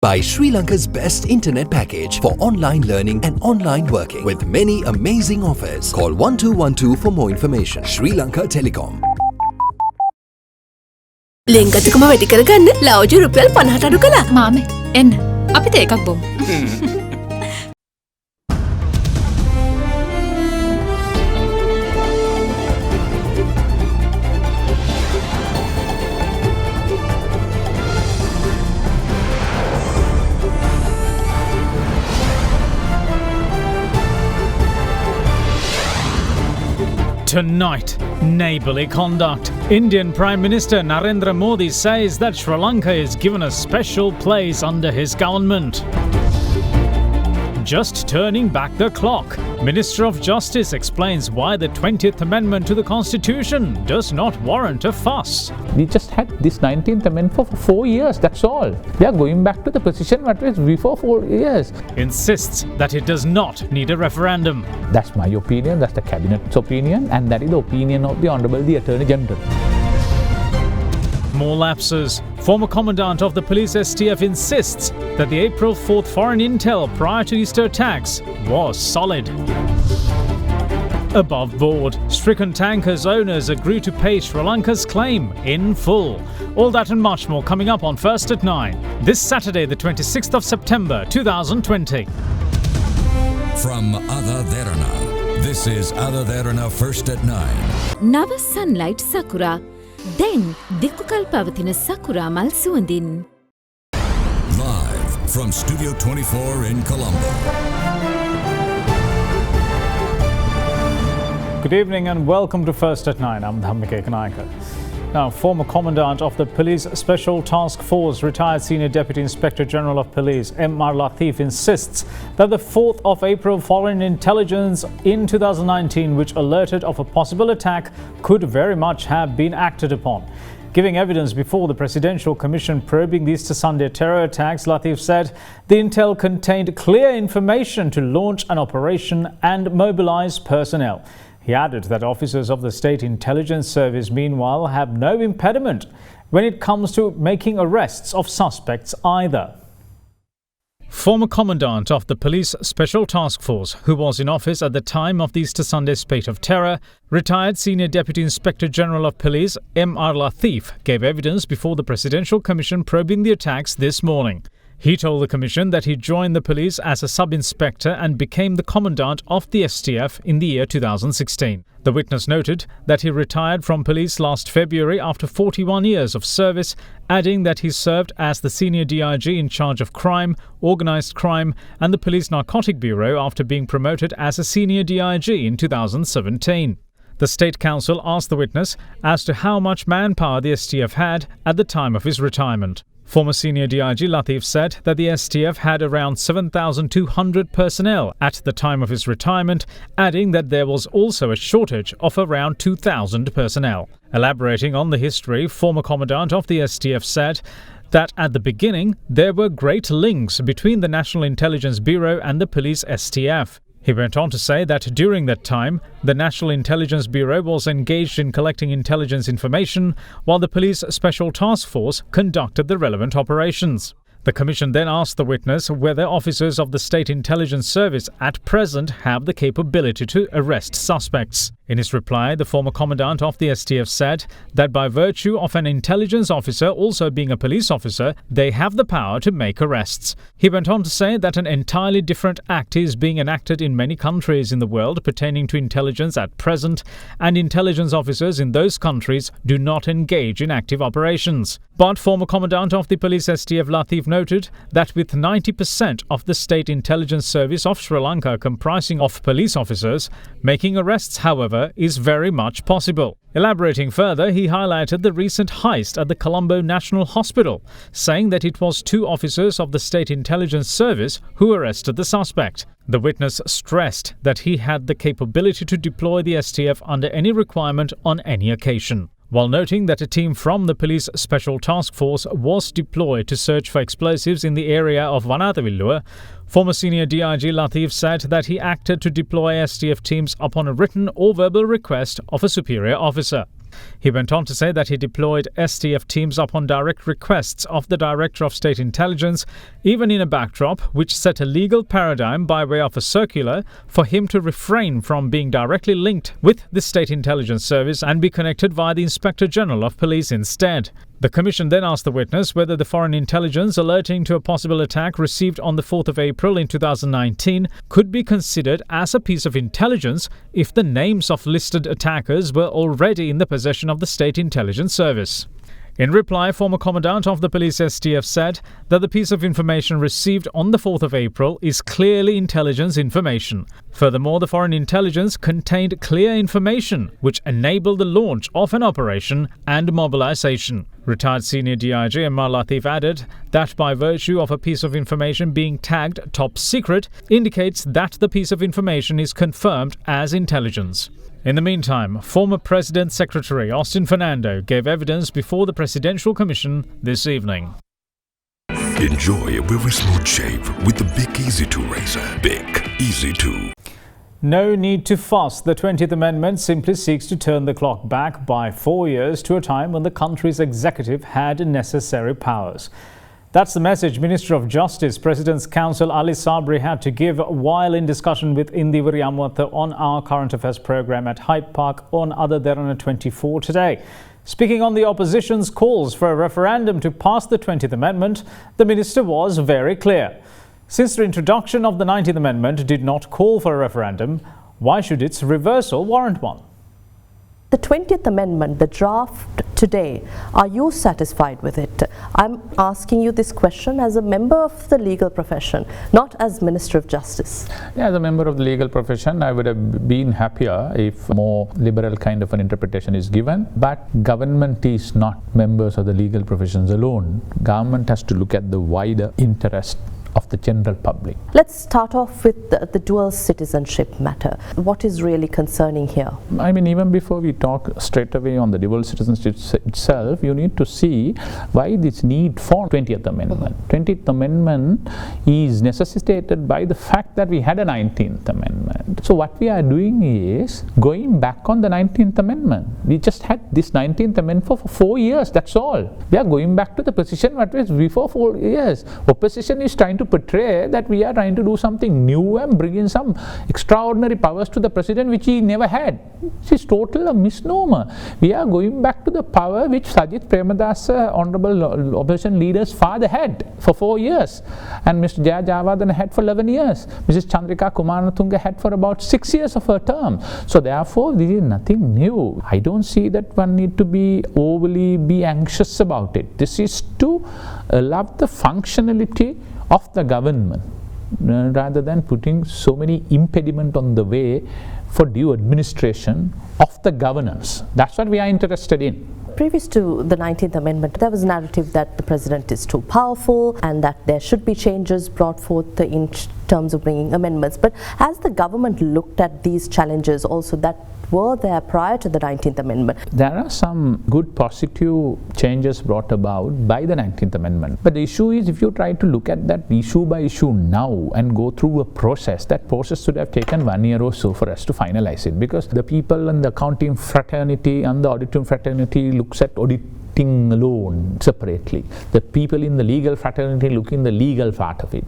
By Sri Lanka's best internet package for online learning and online working with many amazing offers. Call 1212 for more information. Sri Lanka Telecom. ලෙන්ගතුකම වැඩි කරගන්න ලව්ජු රුපියල් 50ට අඩු කළා. මාමේ එන්න අපිට එකක් බොමු. Tonight, neighbourly conduct. Indian Prime Minister Narendra Modi says that Sri Lanka is given a special place under his government. Just turning back the clock. Minister of Justice explains why the 20th Amendment to the Constitution does not warrant a fuss. We just had this 19th Amendment for 4 years, that's all. We are going back to the position what was before 4 years. Insists that it does not need a referendum. That's my opinion, that's the Cabinet's opinion, and that is the opinion of the Honourable the Attorney General. More lapses. Former Commandant of the Police STF insists that the April 4th foreign intel prior to Easter attacks was solid. Above board, stricken tankers owners agree to pay Sri Lanka's claim in full. All that and much more coming up on First at 9. This Saturday, the 26th of September, 2020. From AdaDerana, this is AdaDerana First at 9. Nava sunlight sakura. Then Dikukal Pavatina Sakura Mal Suandin. Live from Studio 24 in Colombo. Good evening and welcome to First at 9. I'm Dhammika Kanayaka. Now, former Commandant of the Police Special Task Force, retired Senior Deputy Inspector General of Police M.R. Latif insists that the 4th of April foreign intelligence in 2019, which alerted of a possible attack, could very much have been acted upon. Giving evidence before the Presidential Commission probing the Easter Sunday terror attacks, Latif said the intel contained clear information to launch an operation and mobilize personnel. He added that officers of the State Intelligence Service, meanwhile, have no impediment when it comes to making arrests of suspects either. Former Commandant of the Police Special Task Force, who was in office at the time of the Easter Sunday spate of terror, retired Senior Deputy Inspector General of Police M.R. Latif gave evidence before the Presidential Commission probing the attacks this morning. He told the Commission that he joined the police as a sub-inspector and became the Commandant of the STF in the year 2016. The witness noted that he retired from police last February after 41 years of service, adding that he served as the Senior DIG in charge of crime, organised crime and the Police Narcotic Bureau after being promoted as a Senior DIG in 2017. The State Council asked the witness as to how much manpower the STF had at the time of his retirement. Former Senior DIG Latif said that the STF had around 7,200 personnel at the time of his retirement, adding that there was also a shortage of around 2,000 personnel. Elaborating on the history, former Commandant of the STF said that at the beginning there were great links between the National Intelligence Bureau and the Police STF. He went on to say that during that time, the National Intelligence Bureau was engaged in collecting intelligence information, while the Police Special Task Force conducted the relevant operations. The Commission then asked the witness whether officers of the State Intelligence Service at present have the capability to arrest suspects. In his reply, the former Commandant of the STF said that by virtue of an intelligence officer also being a police officer, they have the power to make arrests. He went on to say that an entirely different act is being enacted in many countries in the world pertaining to intelligence at present, and intelligence officers in those countries do not engage in active operations. But former Commandant of the Police STF Latif noted that with 90% of the State Intelligence Service of Sri Lanka comprising of police officers, making arrests, however, is very much possible. Elaborating further, he highlighted the recent heist at the Colombo National Hospital, saying that it was 2 officers of the State Intelligence Service who arrested the suspect. The witness stressed that he had the capability to deploy the STF under any requirement on any occasion. While noting that a team from the Police Special Task Force was deployed to search for explosives in the area of Vanathavillua, former Senior DIG Latif said that he acted to deploy STF teams upon a written or verbal request of a superior officer. He went on to say that he deployed STF teams upon direct requests of the Director of State Intelligence, even in a backdrop which set a legal paradigm by way of a circular for him to refrain from being directly linked with the State Intelligence Service and be connected via the Inspector General of Police instead. The Commission then asked the witness whether the foreign intelligence alerting to a possible attack received on the 4th of April in 2019 could be considered as a piece of intelligence if the names of listed attackers were already in the possession of the State Intelligence Service. In reply, former Commandant of the Police STF said that the piece of information received on the 4th of April is clearly intelligence information. Furthermore, the foreign intelligence contained clear information which enabled the launch of an operation and mobilization. Retired Senior DIG Emmar Lateef added that by virtue of a piece of information being tagged top secret indicates that the piece of information is confirmed as intelligence. In the meantime, former President Secretary Austin Fernando gave evidence before the Presidential Commission this evening. Enjoy a very smooth shave with the Bic Easy 2 razor. Bic Easy 2. No need to fuss. The 20th Amendment simply seeks to turn the clock back by 4 years to a time when the country's executive had necessary powers. That's the message Minister of Justice, President's Counsel Ali Sabri had to give while in discussion with Indiveri Amwatha on our current affairs program at Hyde Park on AdaDerana 24 today. Speaking on the opposition's calls for a referendum to pass the 20th Amendment, the minister was very clear. Since the introduction of the 19th Amendment did not call for a referendum, why should its reversal warrant one? The 20th Amendment, the draft today, are you satisfied with it? I'm asking you this question as a member of the legal profession, not as Minister of Justice. Yeah, as a member of the legal profession, I would have been happier if more liberal kind of an interpretation is given. But government is not members of the legal professions alone. Government has to look at the wider interest of the general public. Let's start off with the dual citizenship matter. What is really concerning here? I mean, even before we talk straight away on the dual citizenship itself, you need to see why this need for 20th Amendment. 20th Amendment is necessitated by the fact that we had a 19th Amendment. So what we are doing is going back on the 19th Amendment. We just had this 19th Amendment for 4 years, that's all. We are going back to the position what was before 4 years. Opposition is trying to portray that we are trying to do something new and bring in some extraordinary powers to the president which he never had. This is total a misnomer. We are going back to the power which Sajid Premadasa, honorable opposition leader's father had for 4 years, and Mr. Jaya Jayawardena had for 11 years. Mrs. Chandrika Kumaratunga had for about 6 years of her term. So therefore this is nothing new. I don't see that one need to be overly anxious about it. This is to allow the functionality of the government rather than putting so many impediment on the way for due administration of the governance. That's what we are interested in. Previous to the 19th Amendment, there was a narrative that the president is too powerful and that there should be changes brought forth in terms of bringing amendments. But has the government looked at these challenges also that were there prior to the 19th Amendment? There are some good positive changes brought about by the 19th Amendment. But the issue is, if you try to look at that issue by issue now and go through a process, that process should have taken 1 year or so for us to finalize it, because the people in the accounting fraternity and the auditing fraternity looks at auditing alone separately. The people in the legal fraternity look in the legal part of it.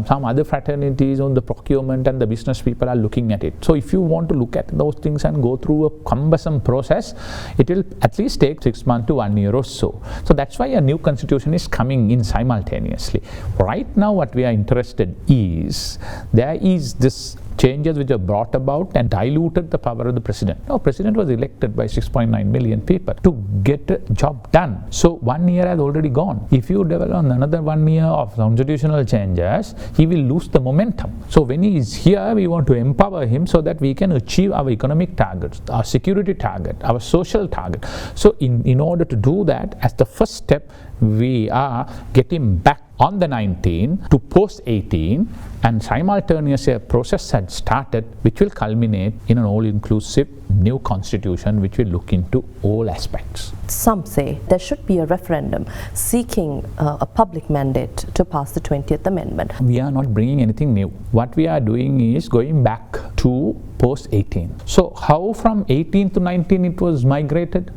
Some other fraternities on the procurement and the business people are looking at it. So if you want to look at those things and go through a cumbersome process, it will at least take 6 months to 1 year or so. So that's why a new constitution is coming in simultaneously. Right now what we are interested is, there is this changes which are brought about and diluted the power of the president. Now, president was elected by 6.9 million people to get a job done. So 1 year has already gone. If you develop another 1 year of constitutional changes, he will lose the momentum. So when he is here, we want to empower him so that we can achieve our economic targets, our security target, our social target. So in order to do that, as the first step, we are getting back on the 19 to post 18, and simultaneously a process had started which will culminate in an all-inclusive new constitution which will look into all aspects. Some say there should be a referendum seeking a public mandate to pass the 20th Amendment. We are not bringing anything new. What we are doing is going back to post 18. So how from 18 to 19 it was migrated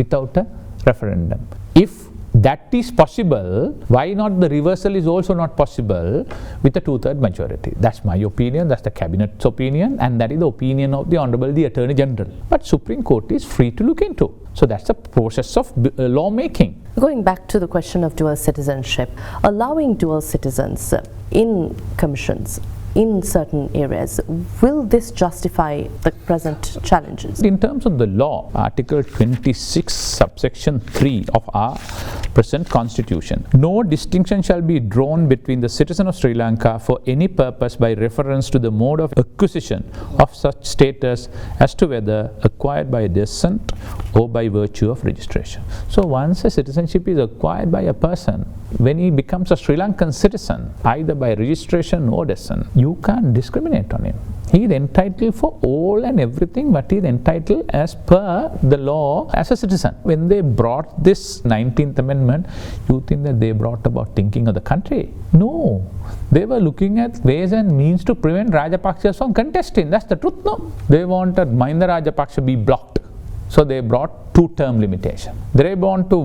without a referendum? If that is possible, why not the reversal is also not possible with a 2/3 majority? That's my opinion, that's the cabinet's opinion, and that is the opinion of the Honorable the Attorney General. But Supreme Court is free to look into. So that's the process of lawmaking. Going back to the question of dual citizenship, allowing dual citizens in commissions in certain areas, will this justify the present challenges? In terms of the law, Article 26, subsection 3 of our present constitution, no distinction shall be drawn between the citizen of Sri Lanka for any purpose by reference to the mode of acquisition of such status as to whether acquired by descent or by virtue of registration. So once a citizenship is acquired by a person, when he becomes a Sri Lankan citizen, either by registration or descent, you can't discriminate on him. He is entitled for all and everything what he is entitled as per the law as a citizen. When they brought this 19th Amendment, you think that they brought about thinking of the country? No. They were looking at ways and means to prevent Rajapakshas from contesting. That's the truth, no? They wanted Mahinda Rajapaksa be blocked. So they brought 2-term limitation. They want to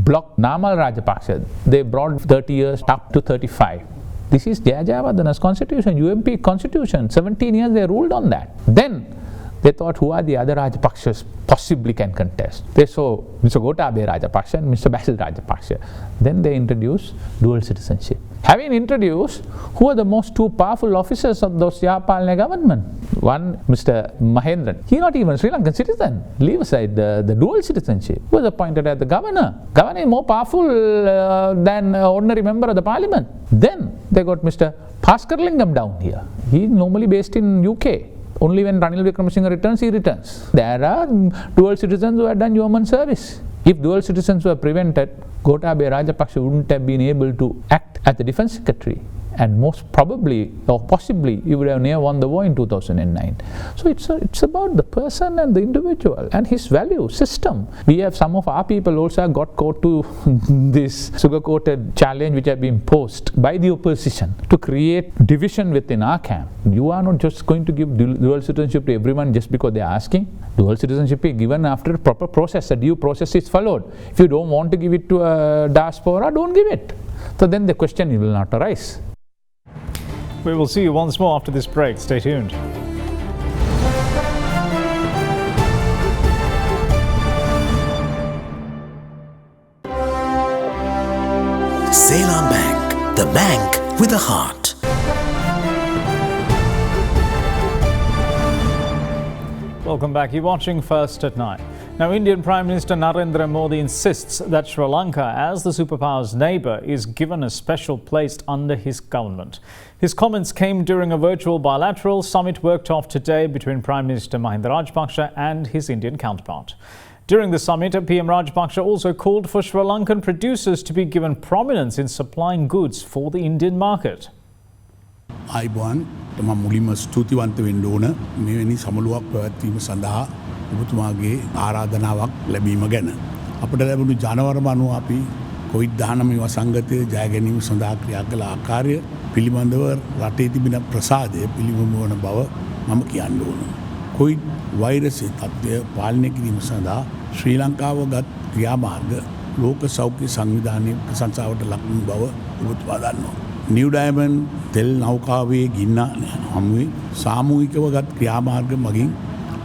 block Namal Rajapaksa. They brought 30 years up to 35. This is Jayajayawardana's constitution, UMP constitution. 17 years they ruled on that. Then they thought, who are the other Rajapakshas possibly can contest? They saw Mr. Gotabaya Rajapaksa and Mr. Basil Rajapaksa. Then they introduced dual citizenship. Having introduced, who are the most two powerful officers of the Yapalne government? One, Mr. Mahendran. He not even a Sri Lankan citizen. Leave aside the dual citizenship. He was appointed as the governor. Governor is more powerful than an ordinary member of the parliament. Then they got Mr. Paskarlingam down here. He is normally based in UK. Only when Ranil Wickremesinghe returns, he returns. There are dual citizens who have done yeoman service. If dual citizens were prevented, Gotabaya Rajapaksa wouldn't have been able to act as the defense secretary. And most probably, or possibly, he would have never won the war in 2009. So it's about the person and the individual and his value system. We have some of our people also got caught to this sugar-coated challenge which have been posed by the opposition to create division within our camp. You are not just going to give dual citizenship to everyone just because they are asking. Dual citizenship is given after a proper process. A due process is followed. If you don't want to give it to a diaspora, don't give it. So then the question will not arise. We will see you once more after this break. Stay tuned. Ceylon Bank, the bank with a heart. Welcome back. You're watching First at 9. Now, Indian Prime Minister Narendra Modi insists that Sri Lanka, as the superpower's neighbour, is given a special place under his government. His comments came during a virtual bilateral summit worked off today between Prime Minister Mahinda Rajapaksa and his Indian counterpart. During the summit, PM Rajapaksa also called for Sri Lankan producers to be given prominence in supplying goods for the Indian market. අයිබෝන් තම මුලින්ම ස්තුතිවන්ත වෙන්න ඕන මෙවැනි සමුළුවක් පැවැත්වීම සඳහා ඔබතුමාගේ ආරාධනාවක් ලැබීම ගැන. අපට ලැබුණු ජනවරම අනුව අපි කොවිඩ්-19 වසංගතය ජය ගැනීම සඳහා ක්‍රියා කළ ආකාරය පිළිබඳව රටේ තිබෙන ප්‍රසාදය පිළිබඳ වන බව මම කියන්න ඕන. කොවිඩ් වෛරසයේ තත්ත්වය පාලනය කිරීම සඳහා ශ්‍රී ලංකාව ගත් ක්‍රියාමාර්ග ලෝක සෞඛ්‍ය සංවිධානයේ ප්‍රශංසාවට ලක් වූ බව ඔබතුමා දන්නවා. නිව් ඩයමන්ඩ් තෙල් නෞකාවේ ගින්න හමුවේ සාමූහිකව ගත් ක්‍රියාමාර්ග මගින්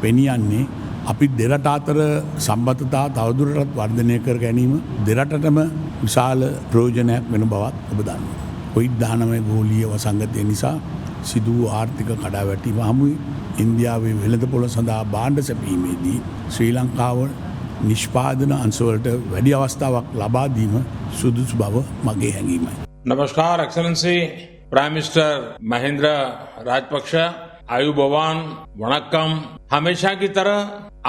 පෙනියන්නේ අපි දෙරට අතර සම්බන්ධතා තවදුරටත් වර්ධනය කර ගැනීම දෙරටටම විශාල ප්‍රයෝජනයක් වෙන බවත් ඔබ දන්නවා. කොවිඩ්-19 ගෝලීය වසංගතය නිසා සිදු වූ ආර්ථික කඩාවැටීම හමුවේ ඉන්දියාවේ වෙළඳපොළ සඳහා භාණ්ඩ සැපීමේදී ශ්‍රී ලංකාව නිෂ්පාදන අංශවලට වැඩි අවස්ථාවක් ලබා දීම සුදුසු බව මගේ හැඟීමයි. नमस्कार excellency prime minister Mahendra Rajapaksa आयुबोवान वणक्कम हमेशा की तरह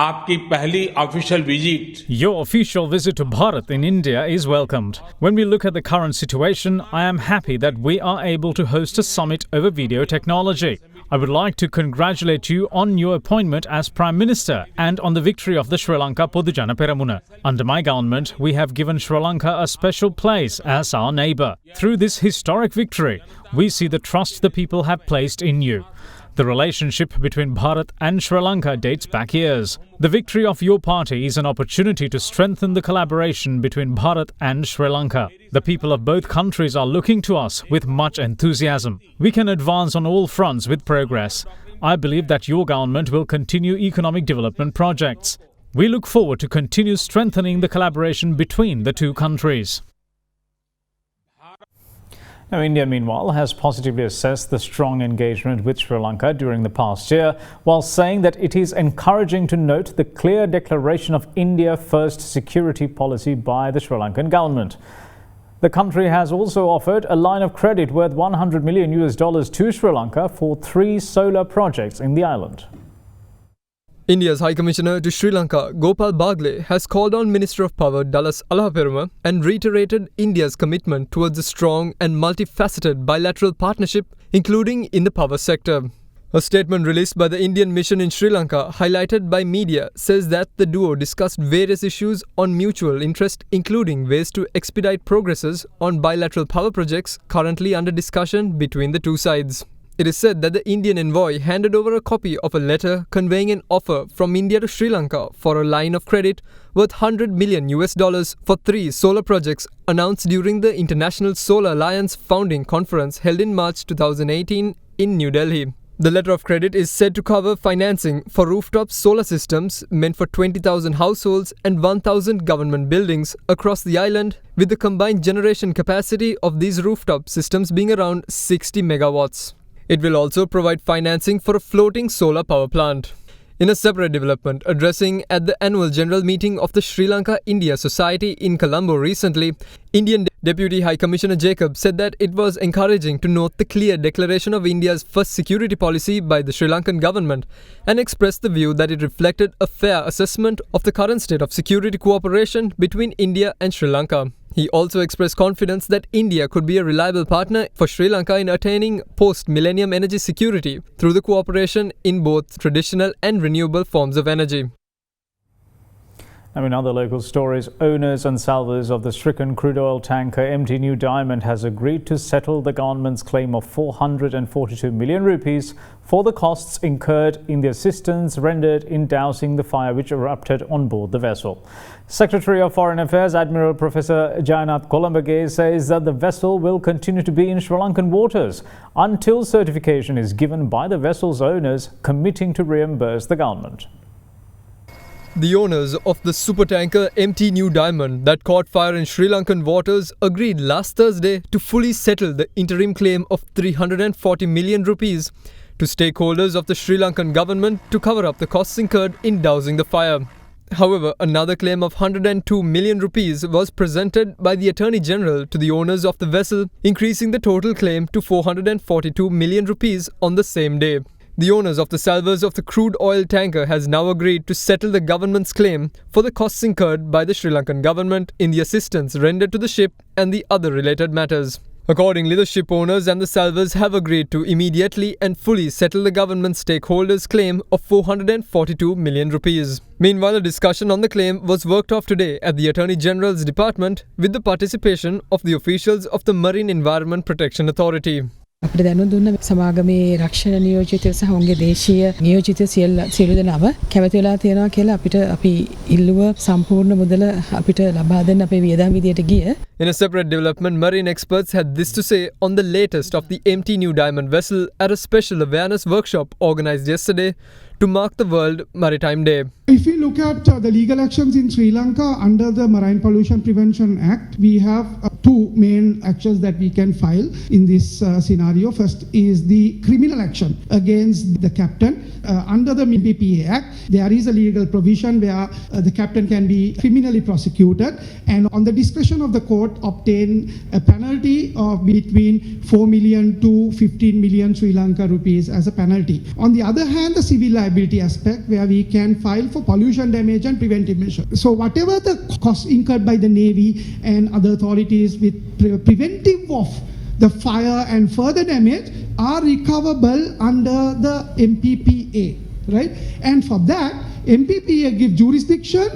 आपकी पहली official visit. Your official visit to Bharat in India is welcomed. When we look at the current situation, I am happy that we are able to host a summit over video technology. I would like to congratulate you on your appointment as Prime Minister and on the victory of the Sri Lanka Podujana Peramuna. Under my government, we have given Sri Lanka a special place as our neighbour. Through this historic victory, we see the trust the people have placed in you. The relationship between Bharat and Sri Lanka dates back years. The victory of your party is an opportunity to strengthen the collaboration between Bharat and Sri Lanka. The people of both countries are looking to us with much enthusiasm. We can advance on all fronts with progress. I believe that your government will continue economic development projects. We look forward to continue strengthening the collaboration between the two countries. Now, India, meanwhile, has positively assessed the strong engagement with Sri Lanka during the past year, while saying that it is encouraging to note the clear declaration of India First security policy by the Sri Lankan government. The country has also offered a line of credit worth $100 million to Sri Lanka for 3 solar projects in the island. India's High Commissioner to Sri Lanka, Gopal Bagle, has called on Minister of Power Dallas Alaperuma and reiterated India's commitment towards a strong and multifaceted bilateral partnership, including in the power sector. A statement released by the Indian mission in Sri Lanka, highlighted by media, says that the duo discussed various issues on mutual interest, including ways to expedite progresses on bilateral power projects currently under discussion between the two sides. It is said that the Indian envoy handed over a copy of a letter conveying an offer from India to Sri Lanka for a line of credit worth $100 million for 3 solar projects announced during the International Solar Alliance founding conference held in March 2018 in New Delhi. The letter of credit is said to cover financing for rooftop solar systems meant for 20,000 households and 1,000 government buildings across the island, with the combined generation capacity of these rooftop systems being around 60 megawatts. It will also provide financing for a floating solar power plant. In a separate development, addressing at the annual general meeting of the Sri Lanka-India Society in Colombo recently, Indian Deputy High Commissioner Jacob said that it was encouraging to note the clear declaration of India's first security policy by the Sri Lankan government and expressed the view that it reflected a fair assessment of the current state of security cooperation between India and Sri Lanka. He also expressed confidence that India could be a reliable partner for Sri Lanka in attaining post-millennium energy security through the cooperation in both traditional and renewable forms of energy. Now, in other local stories, owners and salvors of the stricken crude oil tanker MT New Diamond has agreed to settle the government's claim of 442 million rupees for the costs incurred in the assistance rendered in dousing the fire which erupted on board the vessel. Secretary of Foreign Affairs Admiral Professor Jayanath Kolambage says that the vessel will continue to be in Sri Lankan waters until certification is given by the vessel's owners committing to reimburse the government. The owners of the supertanker MT New Diamond that caught fire in Sri Lankan waters agreed last Thursday to fully settle the interim claim of 340 million rupees to stakeholders of the Sri Lankan government to cover up the costs incurred in dousing the fire. However, another claim of 102 million rupees was presented by the Attorney General to the owners of the vessel, increasing the total claim to 442 million rupees on the same day. The owners of the salvors of the crude oil tanker has now agreed to settle the government's claim for the costs incurred by the Sri Lankan government in the assistance rendered to the ship and the other related matters. Accordingly, the ship owners and the salvors have agreed to immediately and fully settle the government stakeholders' claim of 442 million rupees. Meanwhile, a discussion on the claim was worked off today at the Attorney General's Department with the participation of the officials of the Marine Environment Protection Authority. අපිට දැනුම් දුන්න සමාගමේ රක්ෂණ නියෝජිතයෝ සහ ඔවුන්ගේ දේශීය නියෝජිතයෝ සියලු දෙනාම කැමති වෙලා තියෙනවා කියලා අපිට අපි ඉල්ලුව සම්පූර්ණ මුදල අපිට ලබා දෙන්න අපේ වියදම් විදියට ගිය. In a separate development, marine experts had this to say on the latest of the MT New Diamond vessel at a special awareness workshop organized yesterday to mark the World Maritime Day. If we look at the legal actions in Sri Lanka under the Marine Pollution Prevention Act, we have 2 main actions that we can file in this scenario. First is the criminal action against the captain. Under the MPPA Act, there is a legal provision where the captain can be criminally prosecuted and on the discretion of the court obtain a penalty of between 4 million to 15 million Sri Lanka rupees as a penalty. On the other hand, the civil liability aspect where we can file for pollution damage and preventive measures. So whatever the costs incurred by the Navy and other authorities with preventive of the fire and further damage are recoverable under the MPPA, right? And for that, MPPA gives jurisdiction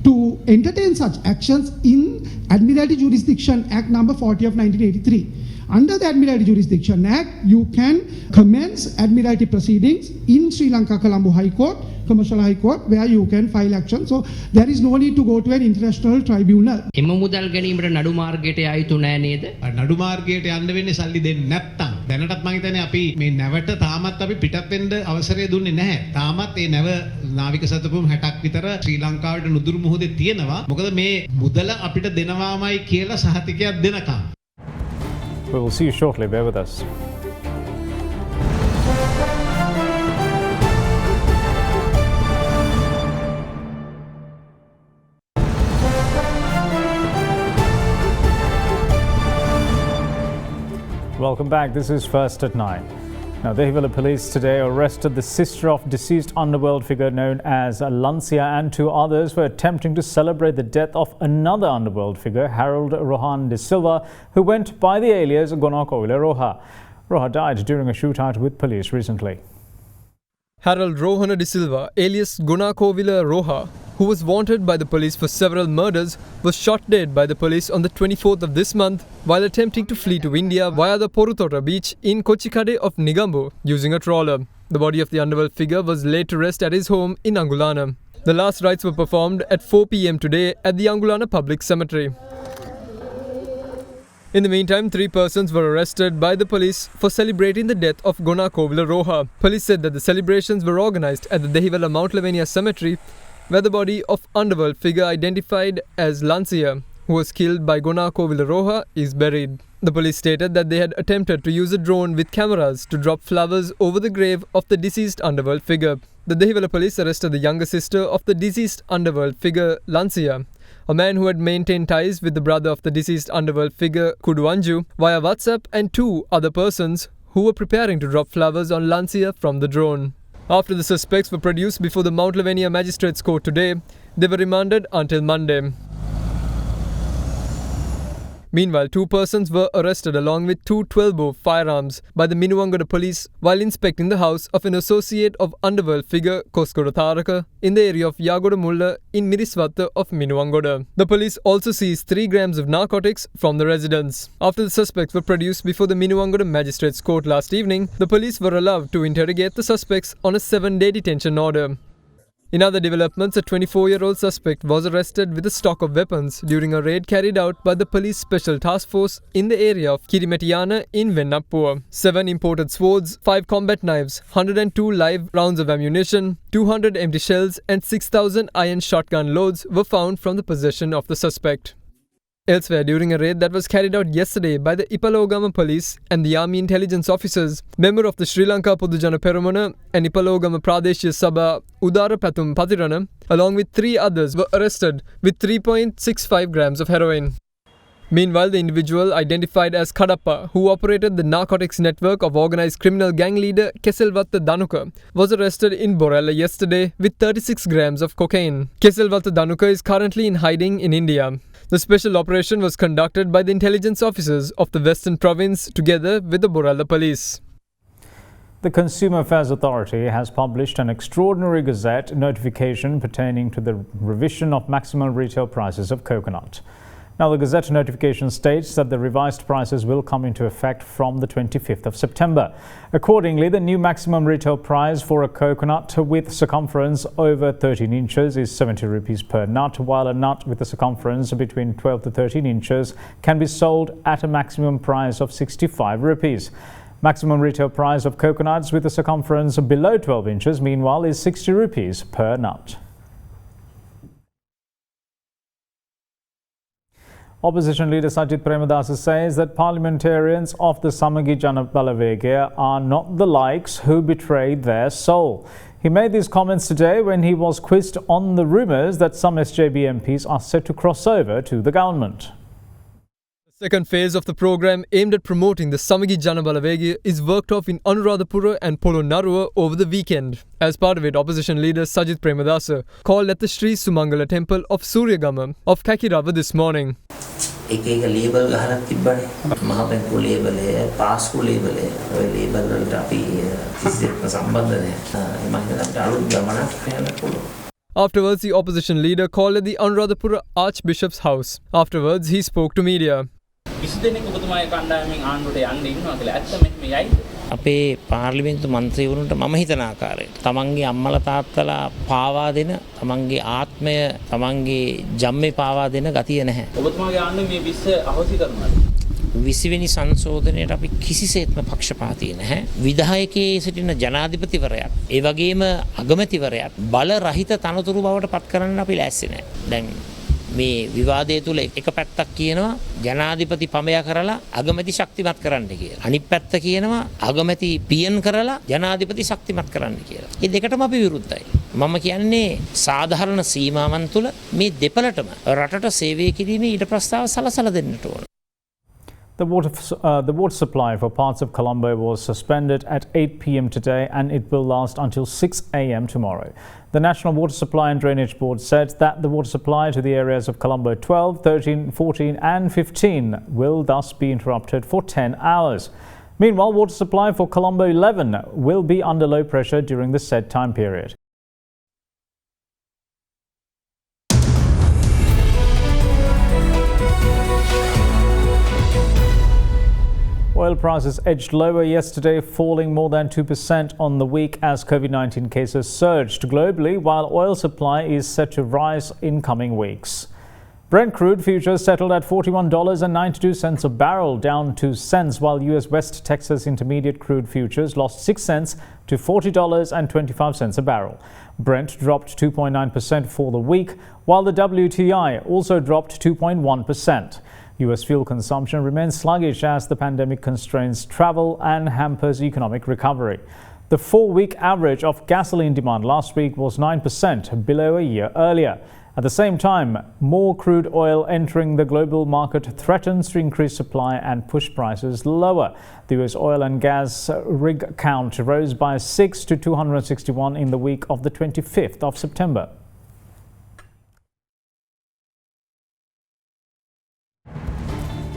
to entertain such actions in Admiralty Jurisdiction Act number 40 of 1983. Under the Admiralty Jurisdiction Act, you can commence Admiralty proceedings in Sri Lanka Colombo High Court, Commercial High Court, where you can file action. So there is no need to go to an international tribunal. එම මුදල් ගැනීමට නඩු මාර්ගයට ආයුතු නෑ නේද? නඩු මාර්ගයට යන්න වෙන්නේ සල්ලි දෙන්නේ නැත්තම්. දැනටත් මම හිතන්නේ අපි මේ නැවට තාමත් අපි පිටත් වෙන්න අවසරය දුන්නේ නැහැ. තාමත් මේ නැව නාවික සතපුම් 60ක් විතර ශ්‍රී ලංකාවට නුදුරු මුහුදේ තියෙනවා. මොකද මේ මුදල අපිට දෙනවාමයි කියලා සහතිකයක් දෙනකම්. We will see you shortly. Bear with us. Welcome back. This is First at 9. Now, Dehiwala police today arrested the sister of deceased underworld figure known as Alancia and 2 others for attempting to celebrate the death of another underworld figure, Harold Rohan de Silva, who went by the alias Gonakowila Roha. Roha died during a shootout with police recently. Harold Rohan de Silva, alias Gonakowila Roha, who was wanted by the police for several murders, was shot dead by the police on the 24th of this month while attempting to flee to India via the Porutota beach in Kochikade of Negombo using a trawler. The body of the underworld figure was laid to rest at his home in Angulana. The last rites were performed at 4 p.m. today at the Angulana Public Cemetery. In the meantime, 3 persons were arrested by the police for celebrating the death of Gonakowila Roha. Police said that the celebrations were organised at the Dehiwala Mount Lavenia Cemetery, where the body of underworld figure identified as Alancia, who was killed by Gonakowila Roha, is buried. The police stated that they had attempted to use a drone with cameras to drop flowers over the grave of the deceased underworld figure. The Dehiwala police arrested the younger sister of the deceased underworld figure, Alancia, a man who had maintained ties with the brother of the deceased underworld figure, Kuduanju, via WhatsApp, and 2 other persons who were preparing to drop flowers on Alancia from the drone. After the suspects were produced before the Mount Lavenia Magistrates Court today, they were remanded until Monday. Meanwhile, 2 persons were arrested along with 2 12-bore firearms by the Minuwangoda police while inspecting the house of an associate of underworld figure Koskoda Tharaka in the area of Yagoda Mulla in Miriswatta of Minuwangoda. The police also seized 3 grams of narcotics from the residence. After the suspects were produced before the Minuwangoda Magistrates Court last evening, the police were allowed to interrogate the suspects on a 7-day detention order. In other developments, a 24-year-old suspect was arrested with a stock of weapons during a raid carried out by the police special task force in the area of Kirimetiana in Vennappua. 7 imported swords, 5 combat knives, 102 live rounds of ammunition, 200 empty shells and 6,000 iron shotgun loads were found from the possession of the suspect. Elsewhere, during a raid that was carried out yesterday by the Ipalogama police and the army intelligence officers, member of the Sri Lanka Podujana Peramana and Ipalogama Pradeshiya Sabha Udara Pathum Patirana, along with 3 others, were arrested with 3.65 grams of heroin. Meanwhile, the individual identified as Kadappa, who operated the narcotics network of organised criminal gang leader Keselvatta Danuka, was arrested in Borella yesterday with 36 grams of cocaine. Keselvatta Danuka is currently in hiding in India. The special operation was conducted by the intelligence officers of the Western Province together with the Borella police. The Consumer Affairs Authority has published an extraordinary Gazette notification pertaining to the revision of maximum retail prices of coconut. Now, the Gazette notification states that the revised prices will come into effect from the 25th of September. Accordingly, the new maximum retail price for a coconut with circumference over 13 inches is 70 rupees per nut, while a nut with a circumference between 12 to 13 inches can be sold at a maximum price of 65 rupees. Maximum retail price of coconuts with a circumference below 12 inches, meanwhile, is 60 rupees per nut. Opposition leader Sajid Premadasa says that parliamentarians of the Samagitjan of Palavega are not the likes who betrayed their soul. He made these comments today when he was quizzed on the rumours that some SJB MPs are set to cross over to the government. The second phase of the program aimed at promoting the Samagitjan of Palavega is worked off in Anuradhapura and Polonnaruwa over the weekend. As part of it, opposition leader Sajid Premadasa called at the Sri Sumangala temple of Suryagama of Kakirava this morning. एक label गहरा तिब्बने महाबैंको label है पासको label है और label वलට අපි කිසිසේත් සම්බන්ධ නැහැ මම හිතන්නේ අලුත් ගමනක් යන්න පුළුවන්. Afterwards, the opposition leader called at the Anuradhapura Archbishop's house. Afterwards, he spoke to media. දෙනෙක් ඔබතුමාගේ කණ්ඩායමෙන් ආණ්ඩුවට යන්න ඉන්නවා කියලා ඇත්ත මෙහෙම යයිද? අපේ පාර්ලිමේන්තු මන්ත්‍රීවරුන්ට මම හිතන ආකාරයට තමන්ගේ අම්මලා තාත්තලා පාවා දෙන තමන්ගේ ආත්මය තමන්ගේ ජම්මේ පාවා දෙන ගතිය නැහැ. ඔබතුමාගේ ආණ්ඩුව මේ 20 අහෝසි කරනවාද? 20 වෙනි සංශෝධනයට අපි කිසිසේත්ම පක්ෂපාතී නැහැ. විධායකයේ සිටින ජනාධිපතිවරයාත් ඒ වගේම අගමැතිවරයාත් බල රහිත තනතුරු බවට පත් කරන්න අපි ලෑස්ති නැහැ. දැන් මේ විවාදය තුල එක පැත්තක් කියනවා ජනාධිපති පමයා කරලා අගමැති ශක්තිමත් කරන්න කියලා. අනිත් පැත්ත කියනවා අගමැති පියන් කරලා ජනාධිපති ශක්තිමත් කරන්න කියලා. මේ දෙකටම අපි විරුද්ධයි. මම කියන්නේ සාධාරණ සීමාවන් තුල මේ දෙපළටම රටට සේවය කිරීමේ ඊට ප්‍රස්තාව සලසලා දෙන්නට ඕන. The water supply for parts of Colombo was suspended at 8 p.m. today and it will last until 6 a.m. tomorrow. The National Water Supply and Drainage Board said that the water supply to the areas of Colombo 12, 13, 14 and 15 will thus be interrupted for 10 hours. Meanwhile, water supply for Colombo 11 will be under low pressure during the said time period. Oil prices edged lower yesterday, falling more than 2% on the week as COVID-19 cases surged globally, while oil supply is set to rise in coming weeks. Brent crude futures settled at $41.92 a barrel, down 2 cents, while US West Texas Intermediate crude futures lost 6 cents to $40.25 a barrel. Brent dropped 2.9% for the week, while the WTI also dropped 2.1%. US fuel consumption remains sluggish as the pandemic constrains travel and hampers economic recovery. The 4-week average of gasoline demand last week was 9% below a year earlier. At the same time, more crude oil entering the global market threatens to increase supply and push prices lower. The US oil and gas rig count rose by 6 to 261 in the week of the 25th of September.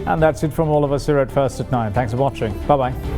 And that's it from all of us here at First at 9. Thanks for watching. Bye-bye.